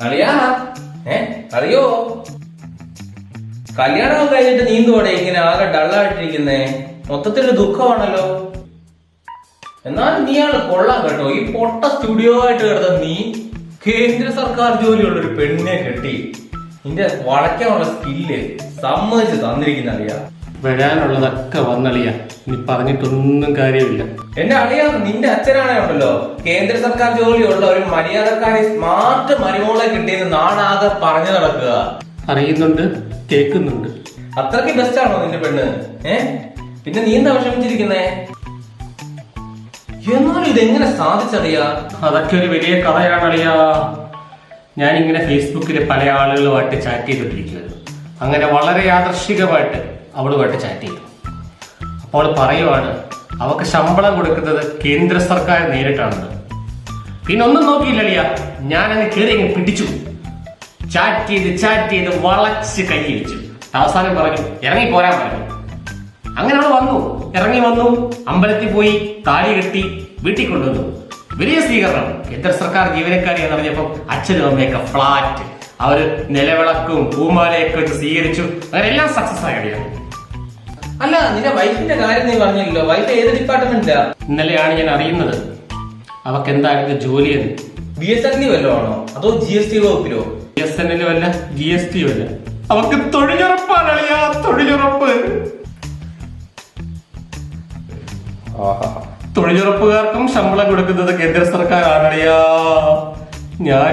അളിയാ അറിയോ കല്യാണം കഴിഞ്ഞിട്ട് നീന്തുവാടെ ഇങ്ങനെ ആകെ ഡള്ളായിട്ടിരിക്കുന്നേ? മൊത്തത്തില് ദുഃഖമാണല്ലോ. എന്നാലും നീയാള് കൊള്ളാം കേട്ടോ. ഈ പൊട്ട സ്റ്റുഡിയോ ആയിട്ട് കിടന്ന നീ കേന്ദ്ര സർക്കാർ ജോലിയുള്ള ഒരു പെണ്ണിനെ കെട്ടി നിന്റെ വളയ്ക്കാനുള്ള സ്കില്ല് സമ്മതിച്ച് തന്നിരിക്കുന്ന അളിയ. വരാനുള്ളതൊക്കെ വന്നളിയ, ഇനി പറഞ്ഞിട്ടൊന്നും കാര്യമില്ല. എന്റെ അളിയ, നിന്റെ അച്ഛനാണേ ഉണ്ടല്ലോ കേന്ദ്ര സർക്കാർ ജോലിയുള്ള ഒരു മര്യാദക്കാരി സ്മാർട്ട് മരുമോളെ കിട്ടിയെന്ന് നാടാകെ പറഞ്ഞു നടക്കുക. അറിയുന്നുണ്ട്, കേൾക്കുന്നുണ്ട്. അത്രയ്ക്ക് ബെസ്റ്റ് ആണോ നിന്റെ പെണ്ണ്? പിന്നെ നീ എന്താ വിഷമിച്ചിരിക്കുന്നേ? എന്നാലും ഇതെങ്ങനെ സാധിച്ചറിയാ? അതൊക്കെ ഒരു വലിയ കഥയാണ് അളിയാ. ഞാനിങ്ങനെ ഫേസ്ബുക്കിൽ പല ആളുകളുമായിട്ട് ചാറ്റ് ചെയ്തിട്ടിരിക്കുകയായിരുന്നു. അങ്ങനെ വളരെ യാദർശികമായിട്ട് അവളുമായിട്ട് ചാറ്റ് ചെയ്തു. അപ്പോൾ പറയുവാണ് അവക്ക് ശമ്പളം കൊടുക്കുന്നത് കേന്ദ്ര സർക്കാർ നേരിട്ടാണെന്ന്. പിന്നെ ഒന്നും നോക്കിയില്ല അളിയാ, ഞാനങ്ങ് കയറി അങ്ങ് പിടിച്ചു. ചാറ്റ് ചെയ്ത് വളച്ച് കൈയിടിച്ചു. അവസാനം പറഞ്ഞു ഇറങ്ങി പോരാൻ പറഞ്ഞു. അങ്ങനെ അവൾ വന്നു, ഇറങ്ങി വന്നു, അമ്പലത്തിൽ പോയി താലി കെട്ടി വീട്ടിൽ കൊണ്ടുവന്നു. വലിയ സ്വീകരണം. കേന്ദ്ര സർക്കാർ ജീവനക്കാരിയാന്ന് പറഞ്ഞപ്പം അച്ഛനും അമ്മയൊക്കെ ഫ്ലാറ്റ്. അവര് നിലവിളക്കും പൂമാലയൊക്കെ വെച്ച് സ്വീകരിച്ചു. അങ്ങനെ എല്ലാം സക്സസ് ആയിടിയാണ്. അല്ല, നിന്റെ വൈഫിന്റെ കാര്യം നീ പറഞ്ഞില്ലല്ലോ. വൈഫ് ഏത് ഡിപ്പാർട്ട്മെന്റിലാ? ഇന്നലെയാണ് ഞാൻ അറിയുന്നത് അവക്ക് എന്തായിരുന്നു ജോലിയെന്ന്. BSNL വല്ലോ ആണോ അതോ GST വകുപ്പിലോ? BSNL അല്ല, GST അല്ല. അവക്ക് തൊഴിലുറപ്പാണ് അളിയാ, തൊഴിലുറപ്പ്. തൊഴിലുറപ്പുകാർക്കും ശമ്പളം കൊടുക്കുന്നത് കേന്ദ്ര സർക്കാരാണ് അളിയാ. ഞാൻ